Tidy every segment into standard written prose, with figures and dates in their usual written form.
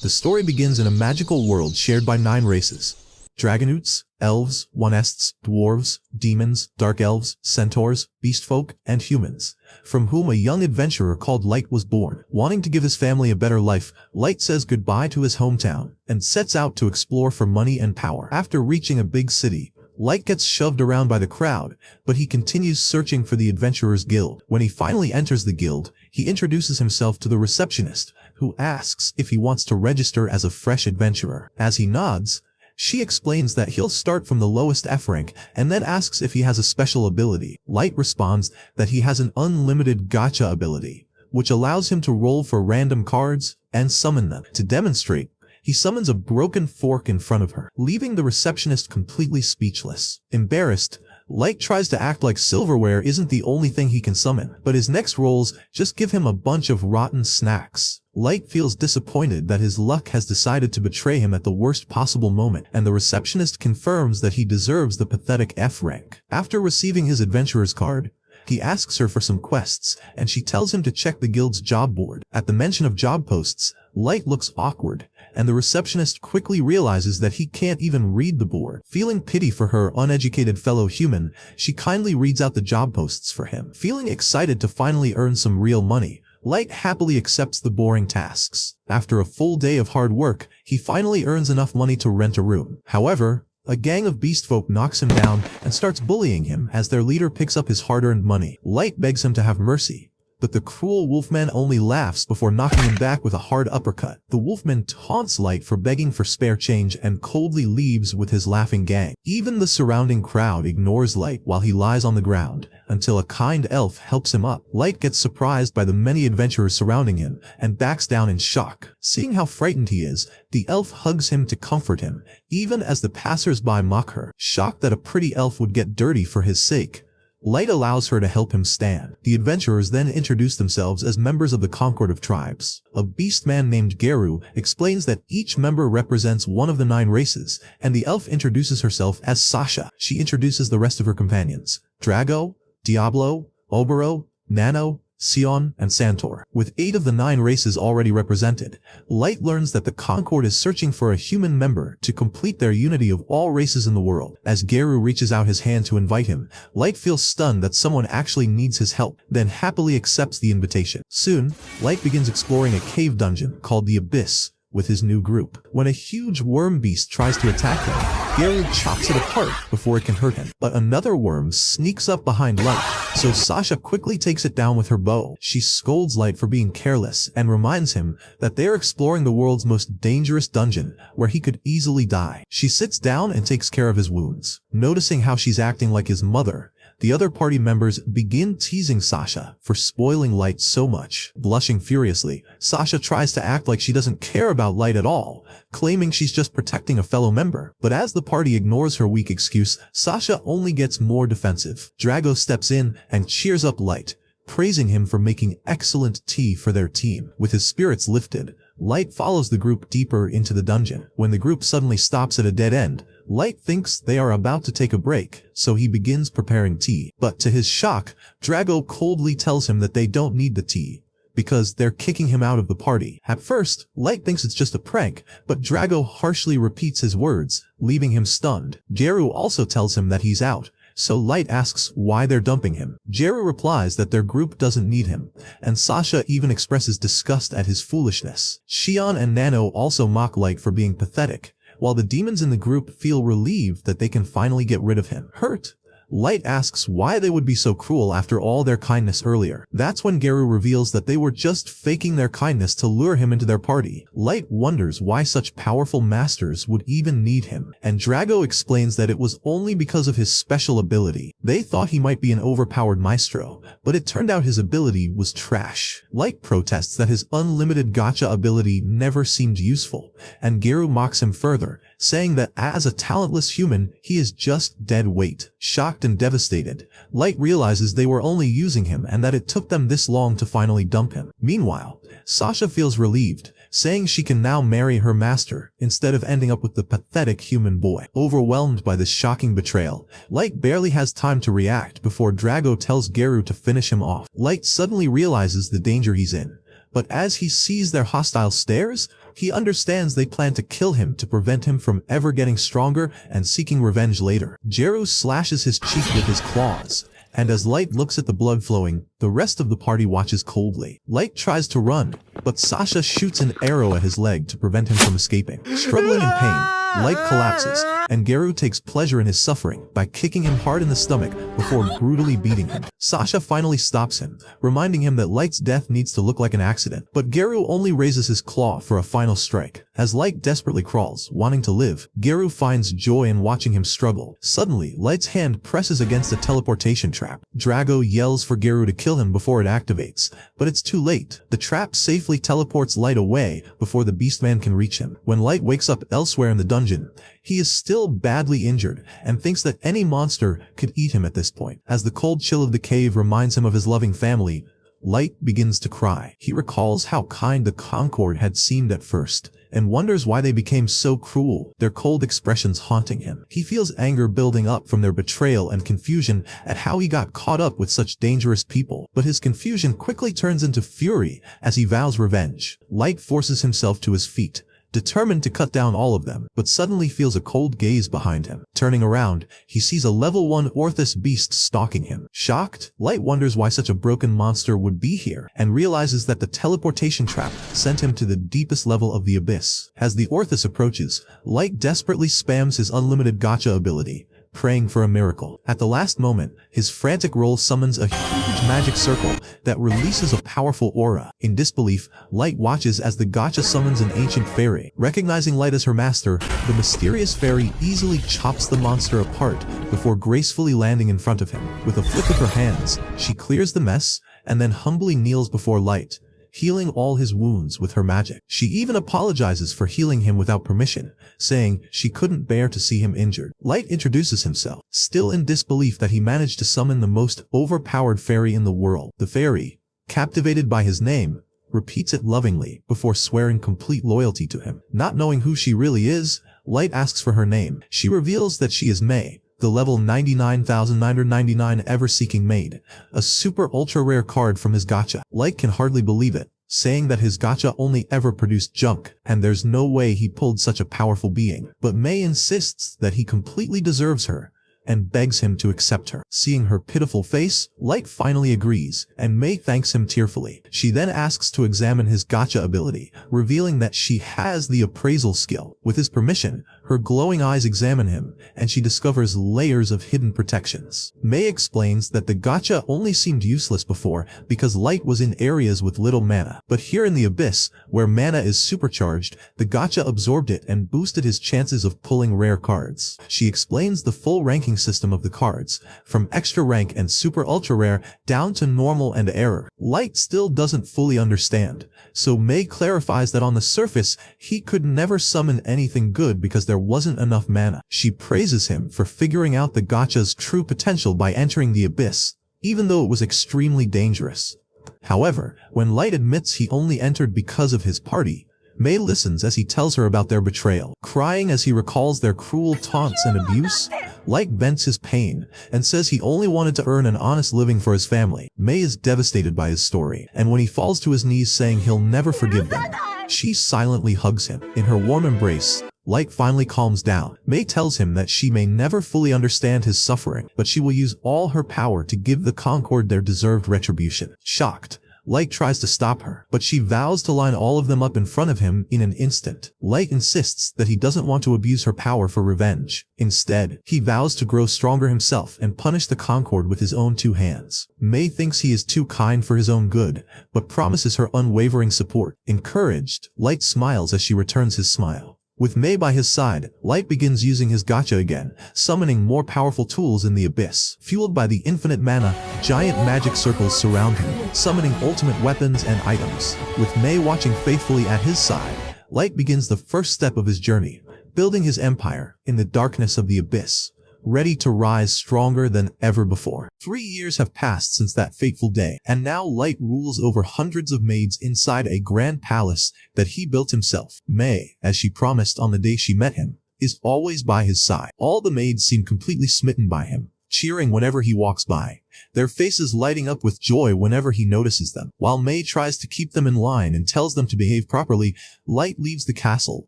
The story begins in a magical world shared by 9 races. Dragonutes, elves, onests, dwarves, demons, dark elves, centaurs, beastfolk, and humans, from whom a young adventurer called Light was born. Wanting to give his family a better life, Light says goodbye to his hometown and sets out to explore for money and power. After reaching a big city, Light gets shoved around by the crowd, but he continues searching for the Adventurers Guild. When he finally enters the guild, he introduces himself to the receptionist, who asks if he wants to register as a fresh adventurer. As he nods, she explains that he'll start from the lowest F rank and then asks if he has a special ability. Light responds that he has an unlimited gacha ability, which allows him to roll for random cards and summon them. To demonstrate, he summons a broken fork in front of her, leaving the receptionist completely speechless. Embarrassed, Light tries to act like silverware isn't the only thing he can summon, but his next rolls just give him a bunch of rotten snacks. Light feels disappointed that his luck has decided to betray him at the worst possible moment, and the receptionist confirms that he deserves the pathetic F rank. After receiving his adventurer's card, he asks her for some quests, and she tells him to check the guild's job board. At the mention of job posts, Light looks awkward, and the receptionist quickly realizes that he can't even read the board. Feeling pity for her uneducated fellow human, she kindly reads out the job posts for him. Feeling excited to finally earn some real money, Light happily accepts the boring tasks. After a full day of hard work, he finally earns enough money to rent a room. However, a gang of beastfolk knocks him down and starts bullying him as their leader picks up his hard-earned money. Light begs him to have mercy, but the cruel wolfman only laughs before knocking him back with a hard uppercut. The wolfman taunts Light for begging for spare change and coldly leaves with his laughing gang. Even the surrounding crowd ignores Light while he lies on the ground, until a kind elf helps him up. Light gets surprised by the many adventurers surrounding him and backs down in shock. Seeing how frightened he is, the elf hugs him to comfort him, even as the passers-by mock her. Shocked that a pretty elf would get dirty for his sake, Light allows her to help him stand. The adventurers then introduce themselves as members of the Concord of Tribes. A beastman named Geru explains that each member represents one of the 9 races, and the elf introduces herself as Sasha. She introduces the rest of her companions: Drago, Diablo, Obero, Nano, Sion, and Santor. With 8 of the 9 races already represented, Light learns that the Concord is searching for a human member to complete their unity of all races in the world. As Geru reaches out his hand to invite him, Light feels stunned that someone actually needs his help, then happily accepts the invitation. Soon, Light begins exploring a cave dungeon called the Abyss with his new group. When a huge worm beast tries to attack him, Geru chops it apart before it can hurt him. But another worm sneaks up behind Light, so Sasha quickly takes it down with her bow. She scolds Light for being careless and reminds him that they are exploring the world's most dangerous dungeon, where he could easily die. She sits down and takes care of his wounds. Noticing how she's acting like his mother, the other party members begin teasing Sasha for spoiling Light so much. Blushing furiously, Sasha tries to act like she doesn't care about Light at all, claiming she's just protecting a fellow member. But as the party ignores her weak excuse, Sasha only gets more defensive. Drago steps in and cheers up Light, praising him for making excellent tea for their team. With his spirits lifted, Light follows the group deeper into the dungeon. When the group suddenly stops at a dead end, Light thinks they are about to take a break, so he begins preparing tea. But to his shock, Drago coldly tells him that they don't need the tea, because they're kicking him out of the party. At first, Light thinks it's just a prank, but Drago harshly repeats his words, leaving him stunned. Geru also tells him that he's out, so Light asks why they're dumping him. Geru replies that their group doesn't need him, and Sasha even expresses disgust at his foolishness. Xion and Nano also mock Light for being pathetic, while the demons in the group feel relieved that they can finally get rid of him. Hurt, Light asks why they would be so cruel after all their kindness earlier. That's when Geru reveals that they were just faking their kindness to lure him into their party. Light wonders why such powerful masters would even need him, and Drago explains that it was only because of his special ability. They thought he might be an overpowered maestro, but it turned out his ability was trash. Light protests that his unlimited gacha ability never seemed useful, and Geru mocks him further, saying that as a talentless human, he is just dead weight. Shocked and devastated, Light realizes they were only using him and that it took them this long to finally dump him. Meanwhile, Sasha feels relieved, saying she can now marry her master instead of ending up with the pathetic human boy. Overwhelmed by this shocking betrayal, Light barely has time to react before Drago tells Geru to finish him off. Light suddenly realizes the danger he's in, but as he sees their hostile stares, He understands they plan to kill him to prevent him from ever getting stronger and seeking revenge later. Geru slashes his cheek with his claws, and as Light looks at the blood flowing, the rest of the party watches coldly. Light tries to run, but Sasha shoots an arrow at his leg to prevent him from escaping. Struggling in pain, Light collapses, and Geru takes pleasure in his suffering by kicking him hard in the stomach before brutally beating him. Sasha finally stops him, reminding him that Light's death needs to look like an accident. But Geru only raises his claw for a final strike. As Light desperately crawls, wanting to live, Geru finds joy in watching him struggle. Suddenly, Light's hand presses against a teleportation trap. Drago yells for Geru to kill him before it activates, but it's too late. The trap safely teleports Light away before the Beastman can reach him. When Light wakes up elsewhere in the dungeon, he is still badly injured and thinks that any monster could eat him at this point. As the cold chill of the cave reminds him of his loving family, Light begins to cry. He recalls how kind the Concord had seemed at first, and wonders why they became so cruel, their cold expressions haunting him. He feels anger building up from their betrayal and confusion at how he got caught up with such dangerous people. But his confusion quickly turns into fury as he vows revenge. Light forces himself to his feet, determined to cut down all of them, but suddenly feels a cold gaze behind him. Turning around, he sees a level 1 Orthus beast stalking him. Shocked, Light wonders why such a broken monster would be here, and realizes that the teleportation trap sent him to the deepest level of the abyss. As the Orthus approaches, Light desperately spams his unlimited gacha ability, praying for a miracle. At the last moment, his frantic roll summons a huge magic circle that releases a powerful aura. In disbelief, Light watches as the gacha summons an ancient fairy. Recognizing Light as her master, the mysterious fairy easily chops the monster apart before gracefully landing in front of him. With a flick of her hands, she clears the mess and then humbly kneels before Light, healing all his wounds with her magic. She even apologizes for healing him without permission, saying she couldn't bear to see him injured. Light introduces himself, still in disbelief that he managed to summon the most overpowered fairy in the world. The fairy, captivated by his name, repeats it lovingly before swearing complete loyalty to him. Not knowing who she really is, Light asks for her name. She reveals that she is May, the level 99,999 ever-seeking maid, a super ultra-rare card from his gacha. Light can hardly believe it, saying that his gacha only ever produced junk, and there's no way he pulled such a powerful being. But May insists that he completely deserves her, and begs him to accept her. Seeing her pitiful face, Light finally agrees, and May thanks him tearfully. She then asks to examine his gacha ability, revealing that she has the appraisal skill. With his permission, her glowing eyes examine him, and she discovers layers of hidden protections. May explains that the gacha only seemed useless before because Light was in areas with little mana. But here in the abyss, where mana is supercharged, the gacha absorbed it and boosted his chances of pulling rare cards. She explains the full ranking system of the cards, from extra rank and super ultra rare down to normal and error. Light still doesn't fully understand, so May clarifies that on the surface, he could never summon anything good because there wasn't enough mana. She praises him for figuring out the gacha's true potential by entering the abyss, even though it was extremely dangerous. However, when Light admits he only entered because of his party, May listens as he tells her about their betrayal. Crying as he recalls their cruel taunts and abuse, Light vents his pain and says he only wanted to earn an honest living for his family. May is devastated by his story, and when he falls to his knees saying he'll never forgive them, she silently hugs him. In her warm embrace, Light finally calms down. May tells him that she may never fully understand his suffering, but she will use all her power to give the Concord their deserved retribution. Shocked, Light tries to stop her, but she vows to line all of them up in front of him in an instant. Light insists that he doesn't want to abuse her power for revenge. Instead, he vows to grow stronger himself and punish the Concord with his own 2 hands. May thinks he is too kind for his own good, but promises her unwavering support. Encouraged, Light smiles as she returns his smile. With May by his side, Light begins using his gacha again, summoning more powerful tools in the abyss. Fueled by the infinite mana, giant magic circles surround him, summoning ultimate weapons and items. With May watching faithfully at his side, Light begins the first step of his journey, building his empire in the darkness of the abyss, ready to rise stronger than ever before. 3 years have passed since that fateful day, and now Light rules over hundreds of maids inside a grand palace that he built himself. May, as she promised on the day she met him, is always by his side. All the maids seem completely smitten by him, cheering whenever he walks by, their faces lighting up with joy whenever he notices them. While May tries to keep them in line and tells them to behave properly, Light leaves the castle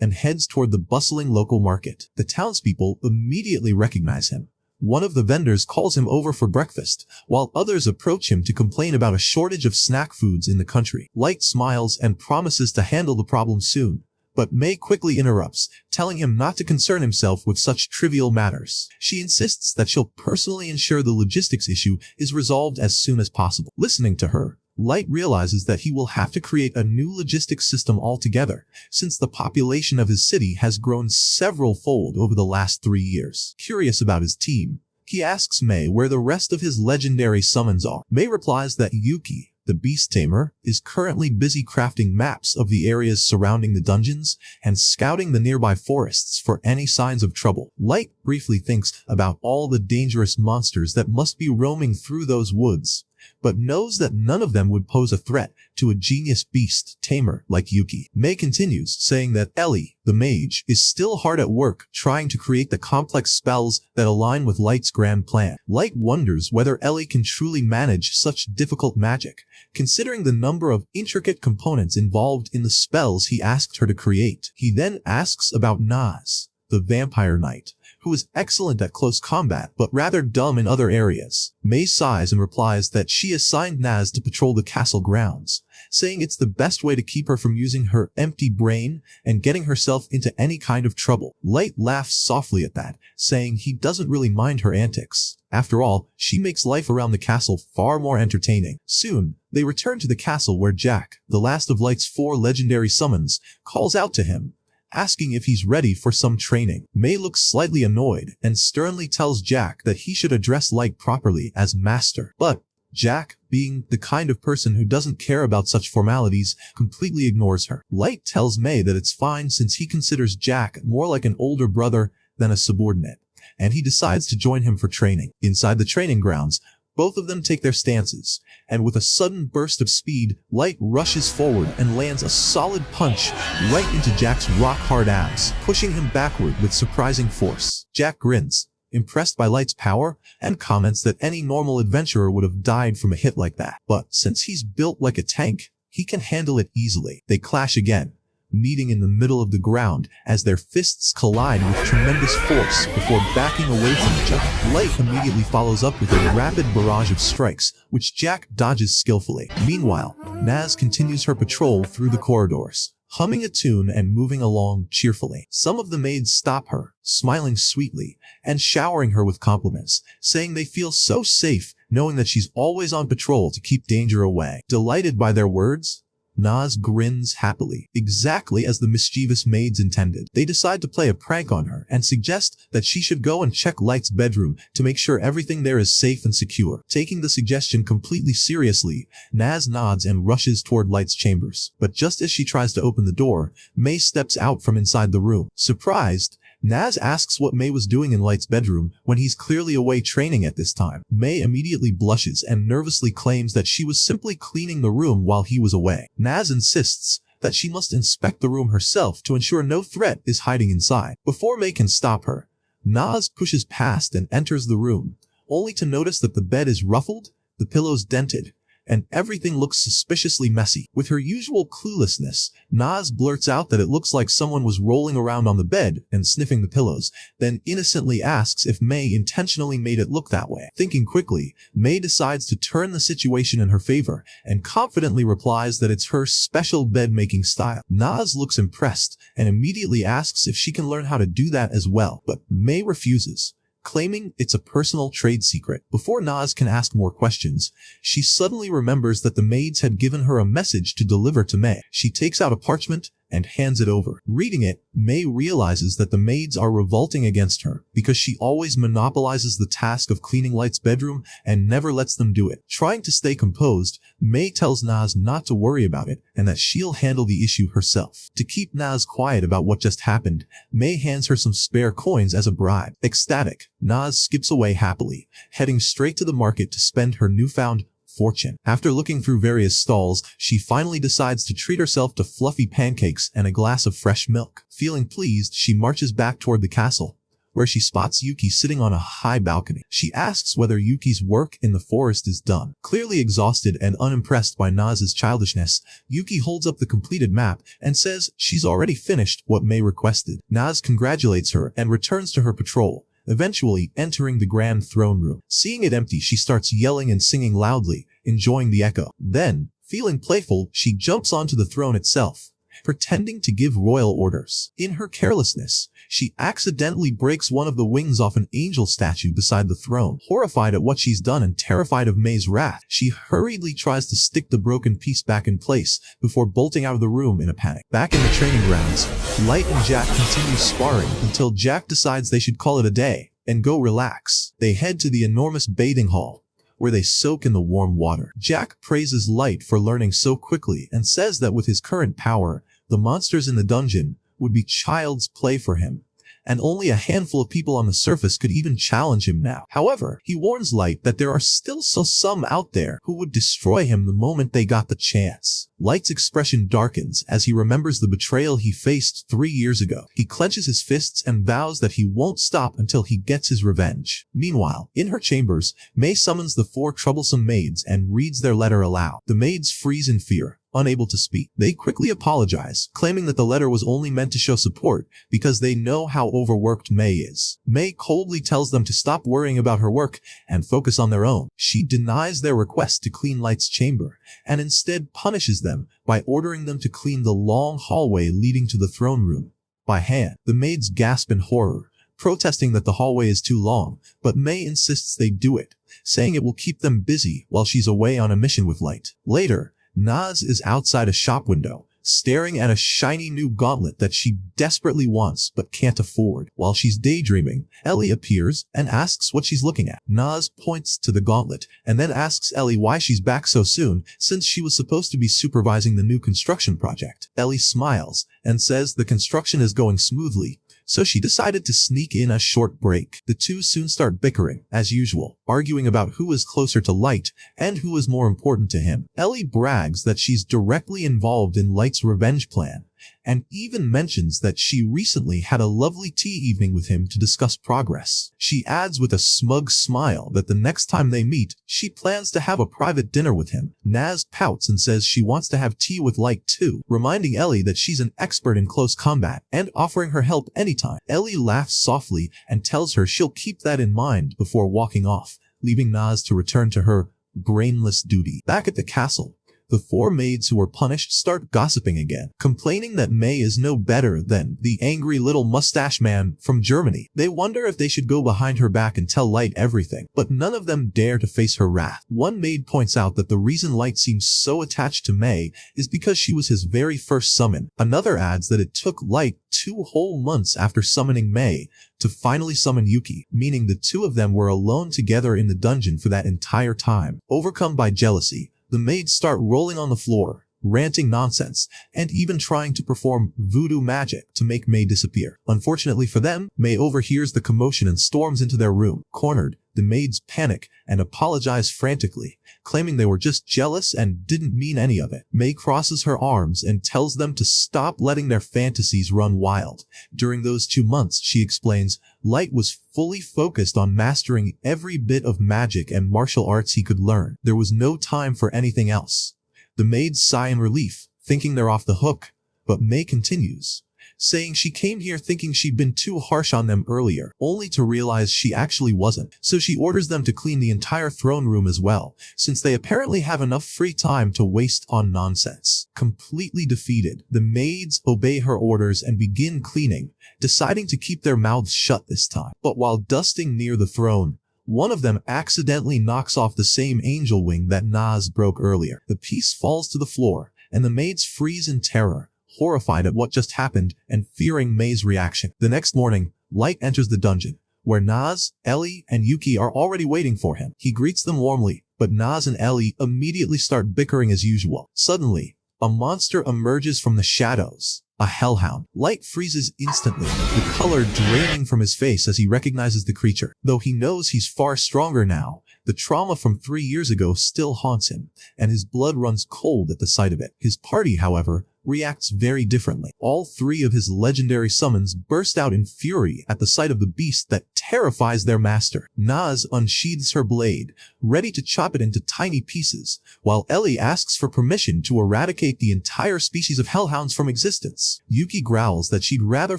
and heads toward the bustling local market. The townspeople immediately recognize him. One of the vendors calls him over for breakfast, while others approach him to complain about a shortage of snack foods in the country. Light smiles and promises to handle the problem soon, but May quickly interrupts, telling him not to concern himself with such trivial matters. She insists that she'll personally ensure the logistics issue is resolved as soon as possible. Listening to her, Light realizes that he will have to create a new logistics system altogether, since the population of his city has grown several-fold over the last 3 years. Curious about his team, he asks May where the rest of his legendary summons are. May replies that Yuki, the beast tamer, is currently busy crafting maps of the areas surrounding the dungeons and scouting the nearby forests for any signs of trouble. Light briefly thinks about all the dangerous monsters that must be roaming through those woods, but knows that none of them would pose a threat to a genius beast tamer like Yuki. May continues, saying that Ellie, the mage, is still hard at work trying to create the complex spells that align with Light's grand plan. Light wonders whether Ellie can truly manage such difficult magic, considering the number of intricate components involved in the spells he asked her to create. He then asks about Naz, the vampire knight, who is excellent at close combat but rather dumb in other areas. May sighs and replies that she assigned Naz to patrol the castle grounds, saying it's the best way to keep her from using her empty brain and getting herself into any kind of trouble. Light laughs softly at that, saying he doesn't really mind her antics. After all, she makes life around the castle far more entertaining. Soon, they return to the castle where Jack, the last of Light's 4 legendary summons, calls out to him, asking if he's ready for some training. May looks slightly annoyed and sternly tells Jack that he should address Light properly as master. But Jack, being the kind of person who doesn't care about such formalities, completely ignores her. Light tells May that it's fine since he considers Jack more like an older brother than a subordinate, and he decides to join him for training. Inside the training grounds, both of them take their stances, and with a sudden burst of speed, Light rushes forward and lands a solid punch right into Jack's rock-hard abs, pushing him backward with surprising force. Jack grins, impressed by Light's power, and comments that any normal adventurer would have died from a hit like that. But since he's built like a tank, he can handle it easily. They clash again, meeting in the middle of the ground as their fists collide with tremendous force before backing away from each other. Light immediately follows up with a rapid barrage of strikes, which Jack dodges skillfully. Meanwhile, Naz continues her patrol through the corridors, humming a tune and moving along cheerfully. Some of the maids stop her, smiling sweetly, and showering her with compliments, saying they feel so safe knowing that she's always on patrol to keep danger away. Delighted by their words, Naz grins happily, exactly as the mischievous maids intended. They decide to play a prank on her and suggest that she should go and check Light's bedroom to make sure everything there is safe and secure. Taking the suggestion completely seriously, Naz nods and rushes toward Light's chambers. But just as she tries to open the door, May steps out from inside the room. Surprised, Naz asks what May was doing in Light's bedroom when he's clearly away training at this time. May immediately blushes and nervously claims that she was simply cleaning the room while he was away. Naz insists that she must inspect the room herself to ensure no threat is hiding inside. Before May can stop her, Naz pushes past and enters the room, only to notice that the bed is ruffled, the pillows dented, and everything looks suspiciously messy. With her usual cluelessness, Naz blurts out that it looks like someone was rolling around on the bed and sniffing the pillows, then innocently asks if May intentionally made it look that way. Thinking quickly, May decides to turn the situation in her favor and confidently replies that it's her special bed-making style. Naz looks impressed and immediately asks if she can learn how to do that as well, but May refuses, claiming it's a personal trade secret. Before Naz can ask more questions, she suddenly remembers that the maids had given her a message to deliver to May. She takes out a parchment and hands it over. Reading it, May realizes that the maids are revolting against her because she always monopolizes the task of cleaning Light's bedroom and never lets them do it. Trying to stay composed, May tells Naz not to worry about it and that she'll handle the issue herself. To keep Naz quiet about what just happened, May hands her some spare coins as a bribe. Ecstatic, Naz skips away happily, heading straight to the market to spend her newfound fortune. After looking through various stalls, she finally decides to treat herself to fluffy pancakes and a glass of fresh milk. Feeling pleased, she marches back toward the castle, where she spots Yuki sitting on a high balcony. She asks whether Yuki's work in the forest is done. Clearly exhausted and unimpressed by Naz's childishness, Yuki holds up the completed map and says she's already finished what Mei requested. Naz congratulates her and returns to her patrol, eventually entering the grand throne room. Seeing it empty, she starts yelling and singing loudly, enjoying the echo. Then, feeling playful, she jumps onto the throne itself, pretending to give royal orders. In her carelessness, she accidentally breaks one of the wings off an angel statue beside the throne. Horrified at what she's done and terrified of Mei's wrath, she hurriedly tries to stick the broken piece back in place before bolting out of the room in a panic. Back in the training grounds, Light and Jack continue sparring until Jack decides they should call it a day and go relax. They head to the enormous bathing hall, where they soak in the warm water. Jack praises Light for learning so quickly and says that with his current power, the monsters in the dungeon would be child's play for him, and only a handful of people on the surface could even challenge him now. However, he warns Light that there are still some out there who would destroy him the moment they got the chance. Light's expression darkens as he remembers the betrayal he faced 3 years ago. He clenches his fists and vows that he won't stop until he gets his revenge. Meanwhile, in her chambers, Mei summons the 4 troublesome maids and reads their letter aloud. The maids freeze in fear, unable to speak. They quickly apologize, claiming that the letter was only meant to show support because they know how overworked Mei is. Mei coldly tells them to stop worrying about her work and focus on their own. She denies their request to clean Light's chamber and instead punishes them by ordering them to clean the long hallway leading to the throne room by hand. The maids gasp in horror, protesting that the hallway is too long, but Mei insists they do it, saying it will keep them busy while she's away on a mission with Light. Later, Naz is outside a shop window, staring at a shiny new gauntlet that she desperately wants but can't afford. While she's daydreaming, Ellie appears and asks what she's looking at. Naz points to the gauntlet and then asks Ellie why she's back so soon, since she was supposed to be supervising the new construction project. Ellie smiles and says the construction is going smoothly, so she decided to sneak in a short break. The two soon start bickering, as usual, arguing about who is closer to Light and who is more important to him. Ellie brags that she's directly involved in Light's revenge plan, and even mentions that she recently had a lovely tea evening with him to discuss progress. She adds with a smug smile that the next time they meet, she plans to have a private dinner with him. Naz pouts and says she wants to have tea with Light too, reminding Ellie that she's an expert in close combat and offering her help anytime. Ellie laughs softly and tells her she'll keep that in mind before walking off, leaving Naz to return to her brainless duty. Back at the castle, the 4 maids who were punished start gossiping again, complaining that Mei is no better than the angry little mustache man from Germany. They wonder if they should go behind her back and tell Light everything, but none of them dare to face her wrath. One maid points out that the reason Light seems so attached to Mei is because she was his very first summon. Another adds that it took Light 2 whole months after summoning Mei to finally summon Yuki, meaning the 2 of them were alone together in the dungeon for that entire time. Overcome by jealousy, the maids start rolling on the floor, ranting nonsense, and even trying to perform voodoo magic to make Mei disappear. Unfortunately for them, Mei overhears the commotion and storms into their room. Cornered, the maids panic and apologize frantically, claiming they were just jealous and didn't mean any of it. Mei crosses her arms and tells them to stop letting their fantasies run wild. During those 2 months, she explains, Light was fully focused on mastering every bit of magic and martial arts he could learn. There was no time for anything else. The maids sigh in relief, thinking they're off the hook, but Mei continues, saying she came here thinking she'd been too harsh on them earlier, only to realize she actually wasn't. So she orders them to clean the entire throne room as well, since they apparently have enough free time to waste on nonsense. Completely defeated, the maids obey her orders and begin cleaning, deciding to keep their mouths shut this time. But while dusting near the throne, one of them accidentally knocks off the same angel wing that Naz broke earlier. The piece falls to the floor, and the maids freeze in terror, horrified at what just happened and fearing Mei's reaction. The next morning, Light enters the dungeon, where Naz, Ellie, and Yuki are already waiting for him. He greets them warmly, but Naz and Ellie immediately start bickering as usual. Suddenly, a monster emerges from the shadows. A hellhound. Light freezes instantly, the color draining from his face as he recognizes the creature. Though he knows he's far stronger now, the trauma from 3 years ago still haunts him, and his blood runs cold at the sight of it. His party, however, reacts very differently. All three of his legendary summons burst out in fury at the sight of the beast that terrifies their master. Naz unsheathes her blade, ready to chop it into tiny pieces, while Ellie asks for permission to eradicate the entire species of hellhounds from existence. Yuki growls that she'd rather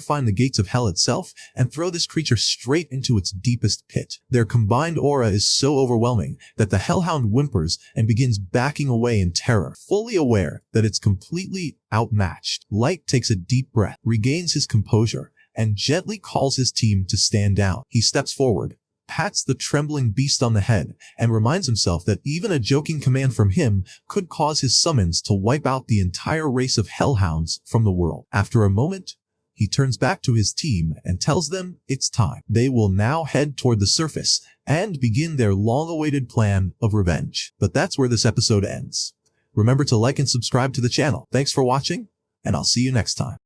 find the gates of hell itself and throw this creature straight into its deepest pit. Their combined aura is so overwhelming that the hellhound whimpers and begins backing away in terror, fully aware that it's completely outmatched. Light takes a deep breath, regains his composure, and gently calls his team to stand down. He steps forward, pats the trembling beast on the head, and reminds himself that even a joking command from him could cause his summons to wipe out the entire race of hellhounds from the world. After a moment, he turns back to his team and tells them it's time. They will now head toward the surface and begin their long-awaited plan of revenge. But that's where this episode ends. Remember to like and subscribe to the channel. Thanks for watching, and I'll see you next time.